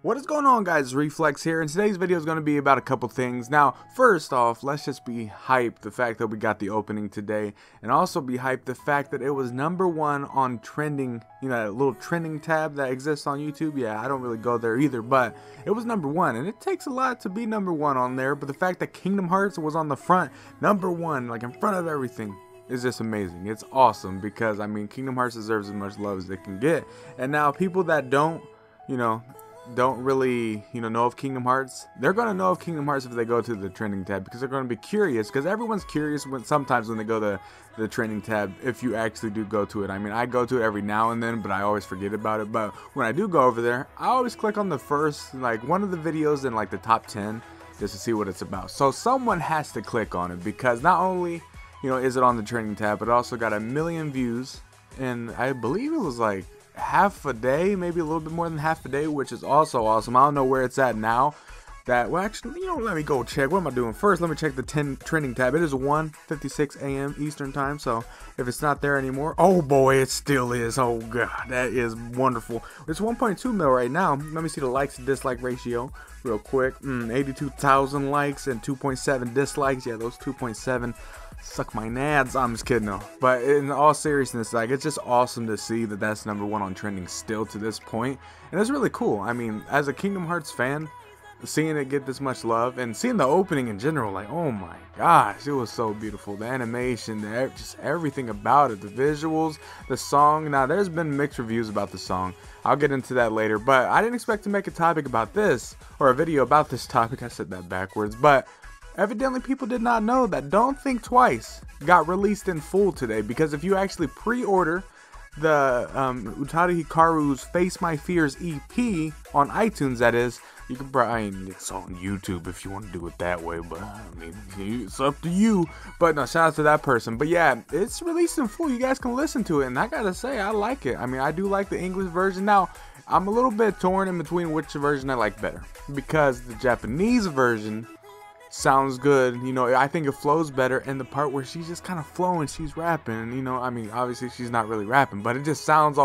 What is going on, guys? Reflex here, and today's video is going to be about a couple things. Now, first off, let's just be hyped the fact that we got the opening today, and also be hyped the fact that it was #1 on trending, that little trending tab that exists on YouTube. Yeah, I don't really go there either, but it was #1, and it takes a lot to be #1 on there, but the fact that Kingdom Hearts was on the front, #1, like in front of everything, is just amazing. It's awesome because, I mean, Kingdom Hearts deserves as much love as it can get, and now people that don't really know of Kingdom Hearts, they're going to know of Kingdom Hearts if they go to the trending tab, because they're going to be curious, because everyone's curious sometimes when they go to the trending tab, if you actually do go to it. I mean, I go to it every now and then, but I always forget about it. But when I do go over there, I always click on the first, one of the videos in the top 10 just to see what it's about. So someone has to click on it, because not only is it on the trending tab, but it also got 1 million views, and I believe it was half a day, maybe a little bit more than half a day, which is also awesome. I don't know where it's at now. Well, actually, let me go check. What am I doing? First, let me check the trending tab. It is 1:56 a.m. Eastern time, so if it's not there anymore, oh boy, it still is. Oh god, that is wonderful. It's 1.2 mil right now. Let me see the likes to dislike ratio real quick. 82,000 likes and 2.7 dislikes. Yeah, those 2.7 suck my nads. I'm just kidding though. But in all seriousness, it's just awesome to see that that's #1 on trending still to this point, and it's really cool. I mean, as a Kingdom Hearts fan, seeing it get this much love and seeing the opening in general, oh my gosh, it was so beautiful. The animation, just everything about it, the visuals, the song. Now, there's been mixed reviews about the song. I'll get into that later, but I didn't expect to make a topic about this, or a video about this topic. I said that backwards, but evidently people did not know that Don't Think Twice got released in full today, because if you actually pre-order the Utada Hikaru's Face My Fears EP on iTunes, that is, you can probably, it's on YouTube if you want to do it that way, but I mean, it's up to you. But no, shout out to that person. But yeah, it's released in full. You guys can listen to it, and I gotta say, I like it. I mean, I do like the English version. Now, I'm a little bit torn in between which version I like better, because the Japanese version sounds good. I think it flows better in the part where she's just kind of flowing, she's rapping, and I mean, obviously she's not really rapping, but it just sounds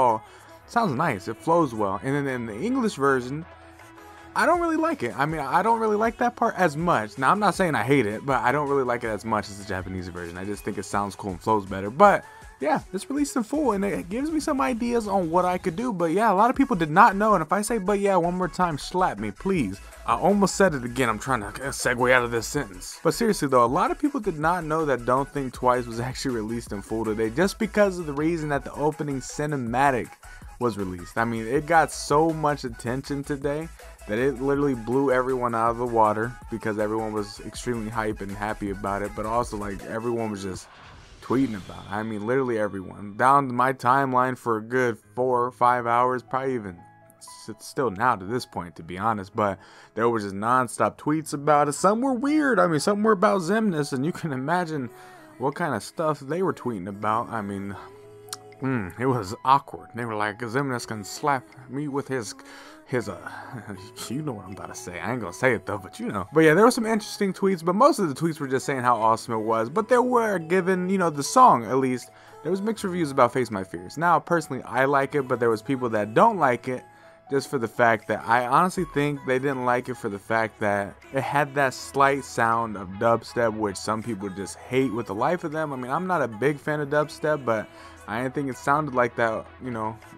nice. It flows well. And then in the English version, I don't really like it. I mean, I don't really like that part as much. Now, I'm not saying I hate it, but I don't really like it as much as the Japanese version. I just think it sounds cool and flows better. But yeah, it's released in full, and it gives me some ideas on what I could do. But yeah, a lot of people did not know, and if I say but yeah one more time, slap me, please. I almost said it again. I'm trying to segue out of this sentence. But seriously though, a lot of people did not know that Don't Think Twice was actually released in full today, just because of the reason that the opening cinematic was released. I mean, it got so much attention today that it literally blew everyone out of the water, because everyone was extremely hype and happy about it, but also everyone was just tweeting about it. I mean, literally everyone. Down my timeline for a good 4 or 5 hours, probably even still now to this point, to be honest, but there was just non-stop tweets about it. Some were weird. I mean, some were about Xemnas, and you can imagine what kind of stuff they were tweeting about. I mean, it was awkward. They were like, Xemnas can slap me with his you know what I'm about to say. I ain't gonna say it though, but But yeah, there were some interesting tweets, but most of the tweets were just saying how awesome it was. But there were given, the song, at least, there was mixed reviews about Face My Fears. Now, personally, I like it, but there was people that don't like it, just for the fact that I honestly think they didn't like it for the fact that it had that slight sound of dubstep, which some people just hate with the life of them. I mean, I'm not a big fan of dubstep, but I didn't think it sounded like that,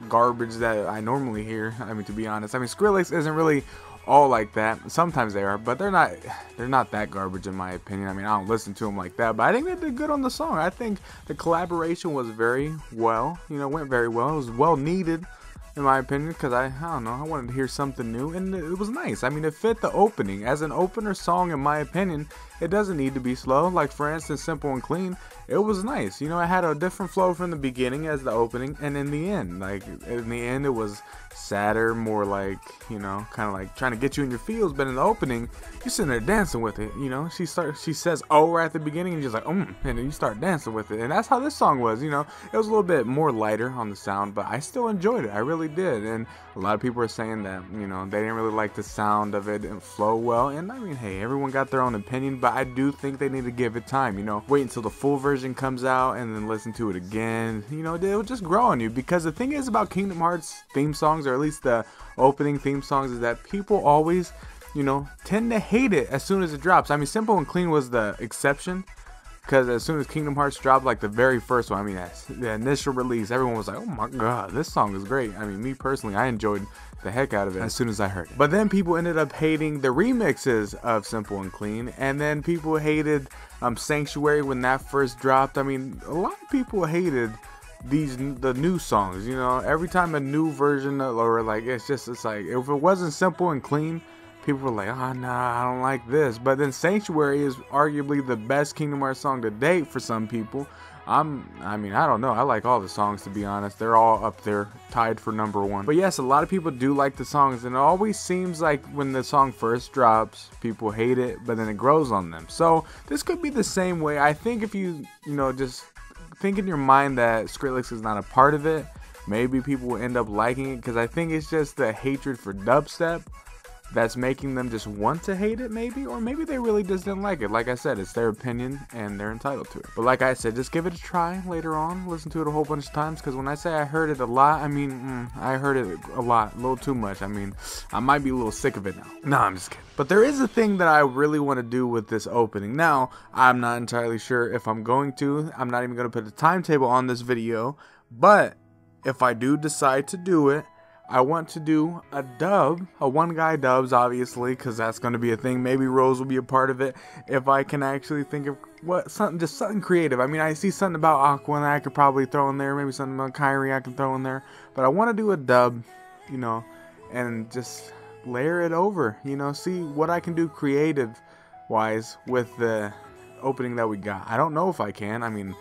garbage that I normally hear. I mean, to be honest, I mean, Skrillex isn't really all like that. Sometimes they are, but they're not that garbage in my opinion. I mean, I don't listen to them like that, but I think they did good on the song. I think the collaboration was very well, went very well. It was well needed, in my opinion, because I don't know, I wanted to hear something new, and it was nice. I mean, it fit the opening. As an opener song, in my opinion, it doesn't need to be slow. Like, for instance, Simple and Clean, it was nice. It had a different flow from the beginning as the opening, and in the end. In the end, it was sadder, more kind of trying to get you in your feels, but in the opening, you're sitting there dancing with it, she says oh right at the beginning, and you're just like and then you start dancing with it, and that's how this song was. It was a little bit more lighter on the sound, but I still enjoyed it. I really did. And a lot of people are saying that they didn't really like the sound of it and flow well, and I mean, hey, everyone got their own opinion, but I do think they need to give it time. Wait until the full version comes out and then listen to it again. It'll just grow on you, because the thing is about Kingdom Hearts theme songs, songs, or at least the opening theme songs, is that people always, you know, tend to hate it as soon as it drops. I mean, Simple and Clean was the exception, because as soon as Kingdom Hearts dropped, like the very first one, I mean, the initial release, everyone was like, oh my god, this song is great. I mean, me personally, I enjoyed the heck out of it as soon as I heard it. But then people ended up hating the remixes of Simple and Clean, and then people hated Sanctuary when that first dropped. I mean, a lot of people hated the new songs, you know. Every time a new version of, or like, it's like, if it wasn't Simple and Clean, people were like, oh nah, I don't like this. But then Sanctuary is arguably the best Kingdom Hearts song to date for some people. I mean, I don't know. I like all the songs, to be honest. They're all up there, tied for #1. But yes, a lot of people do like the songs, and it always seems like when the song first drops, people hate it, but then it grows on them. So this could be the same way. I think if you know, just think in your mind that Skrillex is not a part of it, maybe people will end up liking it, because I think it's just the hatred for dubstep that's making them just want to hate it, maybe, or maybe they really just didn't like it. Like I said, it's their opinion and they're entitled to it. But like I said, just give it a try later on, listen to it a whole bunch of times, because when I say I heard it a lot, I mean, I heard it a lot, a little too much. I mean, I might be a little sick of it now. No, I'm just kidding. But there is a thing that I really want to do with this opening. Now, I'm not entirely sure if I'm going to. I'm not even going to put a timetable on this video, but if I do decide to do it, I want to do a dub, a one-guy dubs, obviously, because that's going to be a thing. Maybe Rose will be a part of it if I can actually think of just something creative. I mean, I see something about Aqua and I could probably throw in there. Maybe something about Kairi I can throw in there. But I want to do a dub, you know, and just layer it over, you know, see what I can do creative-wise with the opening that we got. I don't know if I can. I mean,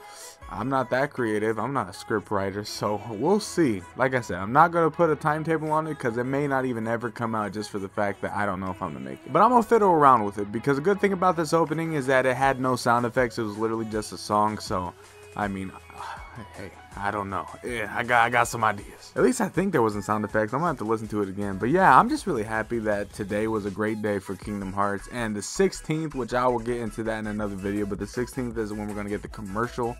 I'm not that creative. I'm not a script writer, so we'll see. Like I said, I'm not going to put a timetable on it, because it may not even ever come out, just for the fact that I don't know if I'm going to make it. But I'm going to fiddle around with it, because a good thing about this opening is that it had no sound effects. It was literally just a song, so, I mean, hey, I don't know. Yeah, I got some ideas. At least I think there wasn't sound effects. I'm going to have to listen to it again. But yeah, I'm just really happy that today was a great day for Kingdom Hearts. And the 16th, which I will get into that in another video, but the 16th is when we're going to get the commercial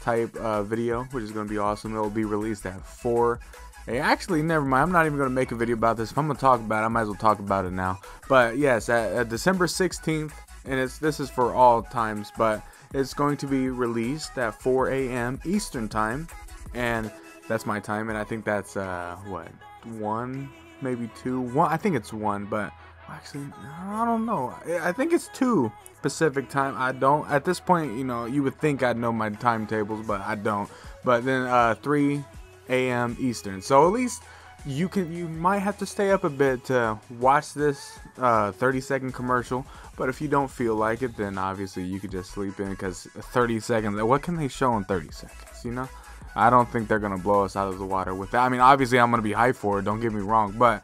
type video, which is going to be awesome. It will be released at 4. Hey, actually, never mind. I'm not even going to make a video about this. If I'm going to talk about it, I might as well talk about it now. But yes, at December 16th, and this is for all times, but it's going to be released at 4 a.m. Eastern time, and that's my time, and I think that's what, 1, maybe 2, 1. I think it's 1, but actually, I don't know. I think it's 2 Pacific time. I don't, at this point, you know, you would think I'd know my timetables, but I don't. But then 3 a.m. Eastern. So at least you might have to stay up a bit to watch this 30-second commercial. But if you don't feel like it, then obviously you could just sleep in, because 30 seconds, what can they show in 30 seconds, you know? I don't think they're going to blow us out of the water with that. I mean, obviously I'm going to be hyped for it, don't get me wrong, but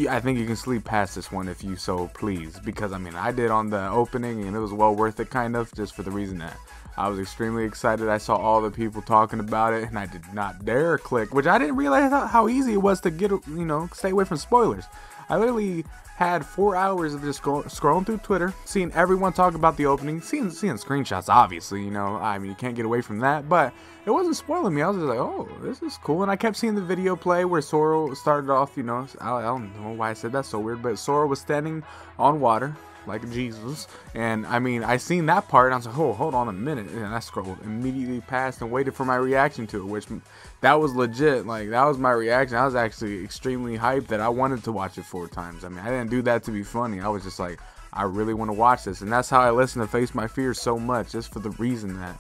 I think you can sleep past this one if you so please, because I mean, I did on the opening and it was well worth it, kind of, just for the reason that I was extremely excited. I saw all the people talking about it and I did not dare click, which I didn't realize how easy it was to get, you know, stay away from spoilers. I literally had 4 hours of just scrolling through Twitter, seeing everyone talk about the opening, seeing screenshots, obviously, you know, I mean, you can't get away from that, but it wasn't spoiling me. I was just like, oh, this is cool, and I kept seeing the video play where Sora started off, you know, I don't know why I said that's so weird, but Sora was standing on water, like Jesus, and I mean, I seen that part, and I was like, oh, hold on a minute, and I scrolled immediately past and waited for my reaction to it, which, that was legit, like, that was my reaction. I was actually extremely hyped that I wanted to watch it 4 times. I mean, I didn't do that to be funny. I was just like, I really want to watch this, and that's how I listened to Face My Fears so much, just for the reason that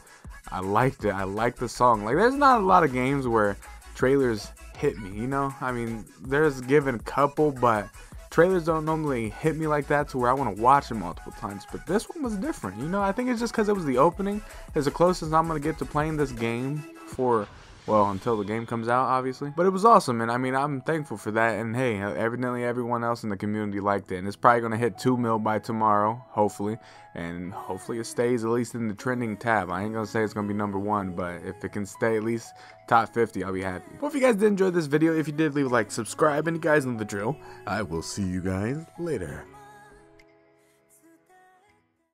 I liked it. I liked the song. Like, there's not a lot of games where trailers hit me, you know? I mean, there's given a couple, but trailers don't normally hit me like that to where I want to watch them multiple times. But this one was different, you know? I think it's just because it was the opening. It's the closest I'm going to get to playing this game for, well, until the game comes out, obviously. But it was awesome, and I mean, I'm thankful for that. And hey, evidently everyone else in the community liked it. And it's probably going to hit 2 mil by tomorrow, hopefully. And hopefully it stays at least in the trending tab. I ain't going to say it's going to be #1, but if it can stay at least top 50, I'll be happy. Well, if you guys did enjoy this video, if you did, leave a like, subscribe, and you guys know the drill. I will see you guys later.